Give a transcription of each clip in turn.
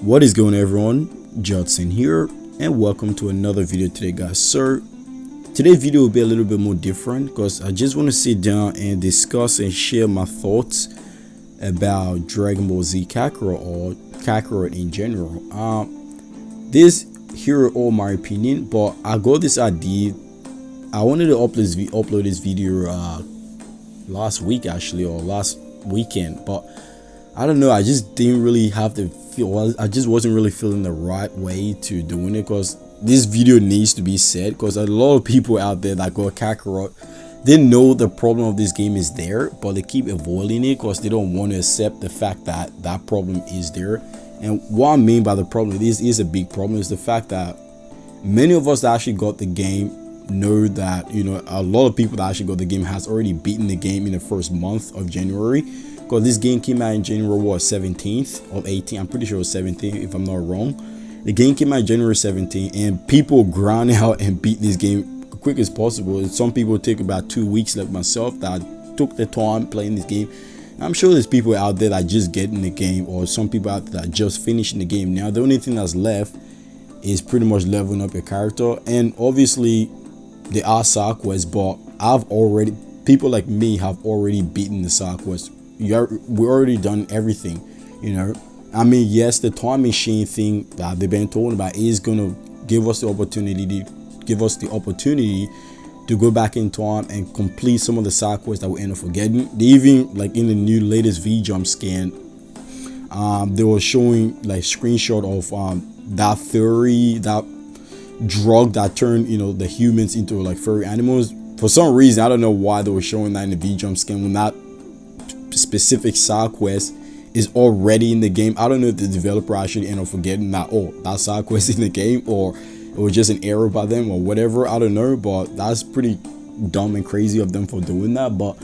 What is going on, everyone? JustSaiyanZ here, and welcome to another video today, guys. So today's video will be a little bit more different because I just want to sit down and discuss and share my thoughts about Dragon Ball Z Kakarot, or Kakarot in general. This here are all my opinion, but I got this idea. I wanted to upload this video last week, actually, or last weekend, but I don't know, I just didn't really have the feel. I just wasn't really feeling the right way to doing it, because this video needs to be said, because a lot of people out there that got Kakarot, they know the problem of this game is there, but they keep avoiding it because they don't want to accept the fact that that problem is there. And what I mean by the problem, this is a big problem, is the fact that many of us that actually got the game know that, you know, a lot of people that actually got the game has already beaten the game in the first month of January. Because this game came out in January 17th or 18th. I'm pretty sure it was 17th, if I'm not wrong. The game came out January 17th, and people grind out and beat this game quick as possible. Some people take about 2 weeks, like myself, that took the time playing this game. I'm sure there's people out there that just get in the game, or some people out there that just finishing the game. Now the only thing that's left is pretty much leveling up your character, and obviously there are side quests, but people like me have already beaten the side quests. We already done everything, you know. I mean, yes, the time machine thing that they've been talking about is gonna give us the opportunity to go back in time and complete some of the side quests that we end up forgetting. They even, like in the new latest V-Jump scan, they were showing like screenshot of that furry, that drug that turned, you know, the humans into like furry animals. For some reason, I don't know why they were showing that in the V-Jump scan when that specific side quest is already in the game. I don't know if the developer actually ended up forgetting that, oh, that side quest in the game, or it was just an error by them or whatever. I don't know, but that's pretty dumb and crazy of them for doing that. But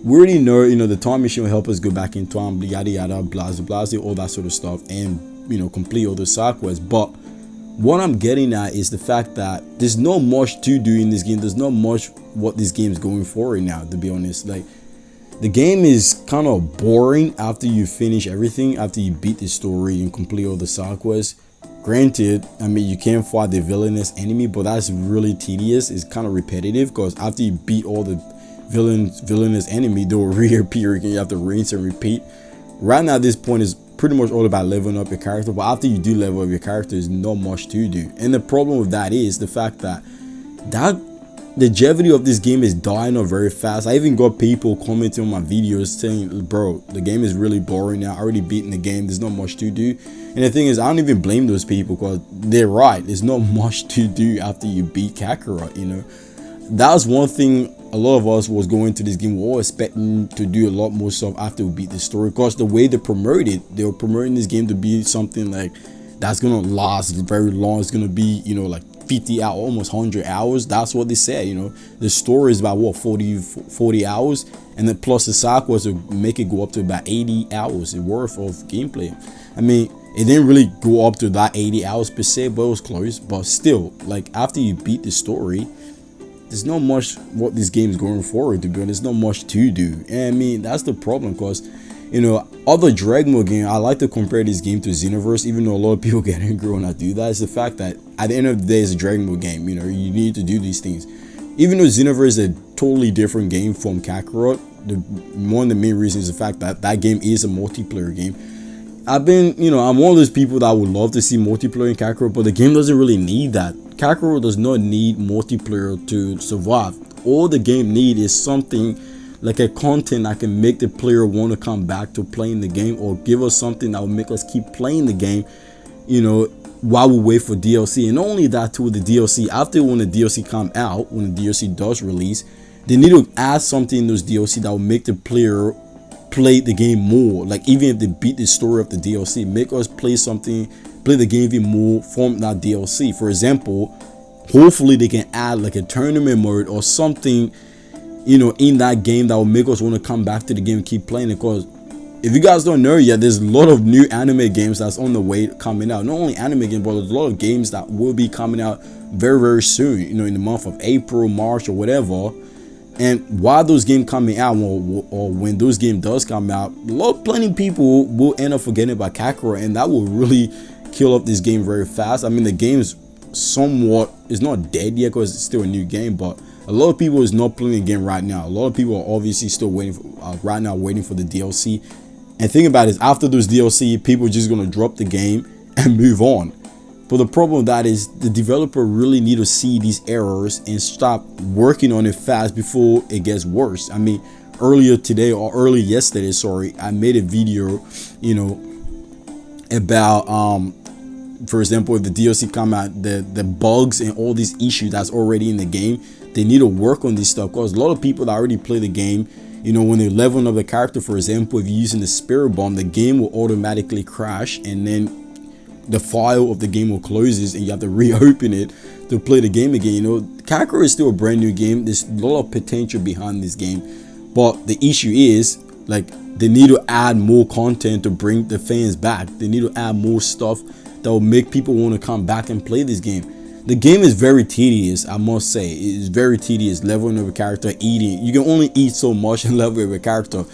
we already know, you know, the time machine will help us go back in time, yada yada, blah blah, all that sort of stuff, and, you know, complete all the side quests. But what I'm getting at is the fact that there's not much to do in this game. There's not much what this game is going for right now, to be honest. Like, the game is kind of boring after you finish everything, after you beat the story and complete all the side quests. Granted, I mean, you can fight the villainous enemy, but that's really tedious. It's kind of repetitive, because after you beat all the villainous enemy, they will reappear again. You have to rinse and repeat. Right now, at this point, is pretty much all about leveling up your character, but after you do level up your character, there's not much to do. And the problem with that is the fact that the longevity of this game is dying off very fast. I even got people commenting on my videos saying, bro, the game is really boring now. I already beaten the game. There's not much to do. And the thing is, I don't even blame those people, because they're right. There's not much to do after you beat Kakarot, you know. That's one thing a lot of us was going to this game. We were all expecting to do a lot more stuff after we beat the story, because the way they promoted, they were promoting this game to be something like that's going to last very long. It's going to be, you know, like 50 hours, almost 100 hours. That's what they said, you know. The story is about what, 40 hours, and then plus the side quests will make it go up to about 80 hours worth of gameplay. I mean, it didn't really go up to that 80 hours per se, but it was close. But still, like, after you beat the story, there's not much what this game is going forward to be honest. There's not much to do. And I mean, that's the problem, because, you know, other Dragon Ball game, I like to compare this game to Xenoverse, even though a lot of people get angry when I do that. It's the fact that at the end of the day, it's a Dragon Ball game. You know, you need to do these things. Even though Xenoverse is a totally different game from Kakarot, one of the main reasons is the fact that that game is a multiplayer game. I'm one of those people that would love to see multiplayer in Kakarot, but the game doesn't really need that. Kakarot does not need multiplayer to survive. All the game need is something like a content that can make the player want to come back to playing the game, or give us something that will make us keep playing the game, you know, while we wait for DLC. And not only that, too, the DLC, after when the DLC come out, when the DLC does release, they need to add something in those DLC that will make the player play the game more. Like, even if they beat the story of the DLC, make us play the game even more from that DLC. For example, hopefully they can add like a tournament mode or something, you know, in that game that will make us want to come back to the game and keep playing it. Because if you guys don't know yet, there's a lot of new anime games that's on the way coming out. Not only anime games, but there's a lot of games that will be coming out very, very soon, you know, in the month of April, March, or whatever. And while those games coming out, or when those game does come out, plenty of people will end up forgetting about Kakarot, and that will really kill off this game very fast. I mean, the game's somewhat, it's not dead yet because it's still a new game, but a lot of people is not playing the game right now. A lot of people are obviously still waiting for, right now, waiting for the DLC. And think about it, after those DLC, people are just gonna drop the game and move on. But the problem with that is the developer really need to see these errors and stop working on it fast before it gets worse. I mean, earlier today, or early yesterday, sorry, I made a video, you know, about for example, if the DLC come out, the bugs and all these issues that's already in the game, they need to work on this stuff, because a lot of people that already play the game, you know, when they level up the character, for example, if you're using the spirit bomb, the game will automatically crash, and then the file of the game will closes and you have to reopen it to play the game again. You know, KAKAROT is still a brand new game. There's a lot of potential behind this game, but the issue is, like, they need to add more content to bring the fans back. They need to add more stuff that will make people want to come back and play this game. The game is very tedious, I must say. It is very tedious, leveling up a character, eating. You can only eat so much and level up a character.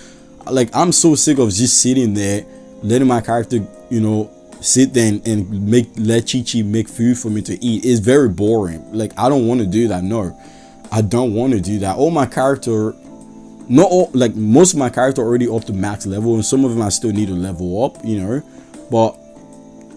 Like, I'm so sick of just sitting there, letting my character, you know, sit there and let Chi-Chi make food for me to eat. It's very boring. Like, I don't want to do that. No, I don't want to do that. All my character, not all, like, most of my character already up to max level, and some of them I still need to level up, you know, but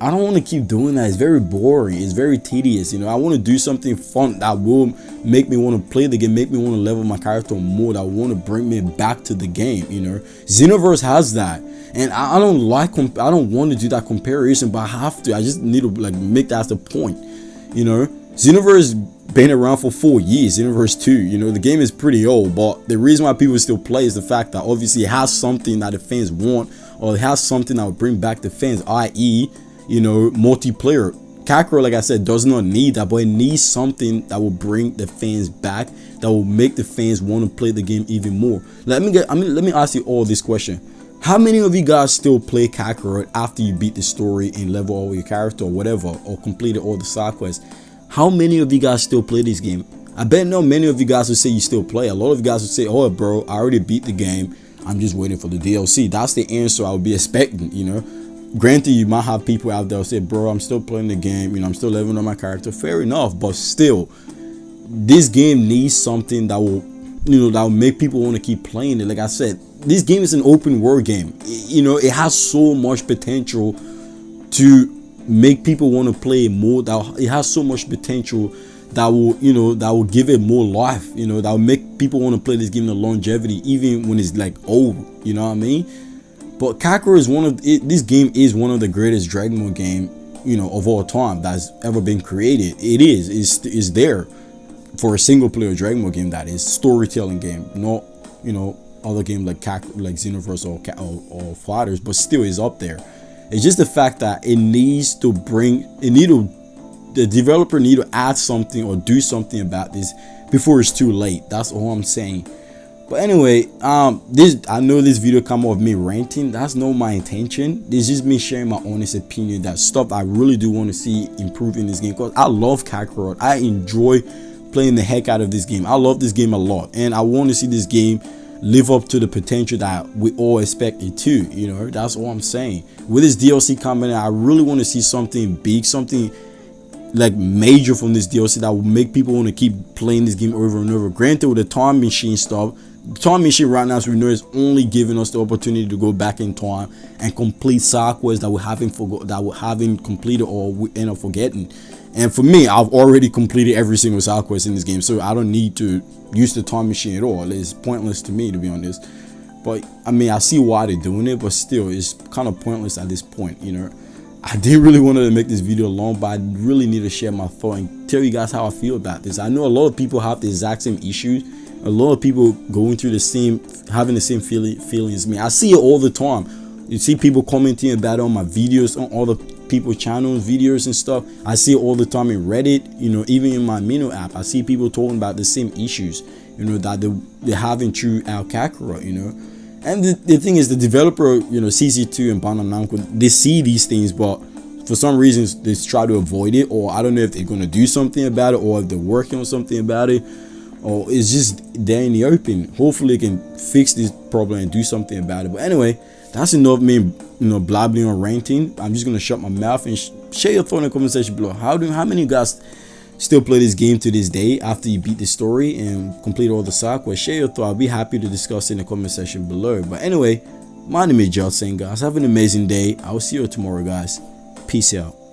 I don't want to keep doing that. It's very boring. It's very tedious. You know, I want to do something fun that will make me want to play the game, make me want to level my character more, that want to bring me back to the game. You know, Xenoverse has that, and I don't like, I don't want to do that comparison, but I have to. I just need to, like, make that the point. You know, Xenoverse been around for 4 years. Xenoverse 2, you know, the game is pretty old, but the reason why people still play is the fact that obviously it has something that the fans want, or it has something that will bring back the fans, i.e., you know, multiplayer. KAKAROT, like I said, does not need that, but it needs something that will bring the fans back, that will make the fans want to play the game even more. Let me ask you all this question. How many of you guys still play KAKAROT after you beat the story and level all your character or whatever, or completed all the side quests? How many of you guys still play this game? I bet not many of you guys would say you still play. A lot of you guys would say, oh bro, I already beat the game, I'm just waiting for the DLC. That's the answer I would be expecting, you know. Granted, you might have people out there who say, bro, I'm still playing the game, you know, I'm still leveling up my character. Fair enough, but still, this game needs something that will, you know, that will make people want to keep playing it. Like I said, this game is an open world game. You know, it has so much potential to make people want to play more. That it has so much potential that will, you know, that will give it more life. You know, that will make people want to play this game in longevity, even when it's like old. You know what I mean? But KAKAROT is one of this game is one of the greatest Dragon Ball game, you know, of all time that's ever been created. It is there for a single player Dragon Ball game, that is storytelling game, not, you know, other games like Xenoverse or Fighters, but still is up there. It's just the fact that it needs to the developer need to add something or do something about this before it's too late. That's all I'm saying. But anyway, I know this video come off me ranting. That's not my intention. This is just me sharing my honest opinion, that stuff I really do want to see improve in this game, because I love KAKAROT. I enjoy playing the heck out of this game. I love this game a lot, and I want to see this game live up to the potential that we all expect it to. You know, that's all I'm saying. With this DLC coming in, I really want to see something big, something like major from this DLC that will make people want to keep playing this game over and over. Granted, with the time machine stuff, the time machine right now, as we know, is only giving us the opportunity to go back in time and complete side quests that we haven't completed or we end up forgetting. And for me, I've already completed every single side quest in this game, so I don't need to use the time machine at all. It's pointless to me, to be honest. But I mean, I see why they're doing it, but still, it's kind of pointless at this point, you know. I didn't really want to make this video long, but I really need to share my thought and tell you guys how I feel about this. I know a lot of people have the exact same issues. A lot of people going through having the same feelings as me. I see it all the time. You see people commenting about it on my videos, on other people's channels, videos and stuff. I see it all the time in Reddit, you know, even in my Mino app. I see people talking about the same issues, you know, that they're having throughout KAKAROT, you know. And the thing is, the developer, you know, CC2 and Bandai Namco, they see these things, but for some reasons they try to avoid it, or I don't know if they're going to do something about it, or if they're working on something about it, or it's just there in the open. Hopefully they can fix this problem and do something about it. But anyway, that's enough me, blabbling or ranting. I'm just gonna shut my mouth and share your thought in the comment section below. How many of you guys still play this game to this day after you beat the story and complete all the side quests? Share your thought. I'll be happy to discuss in the comment section below. But anyway, my name is JustSaiyanZ, guys. Have an amazing day. I will see you tomorrow, guys. Peace out.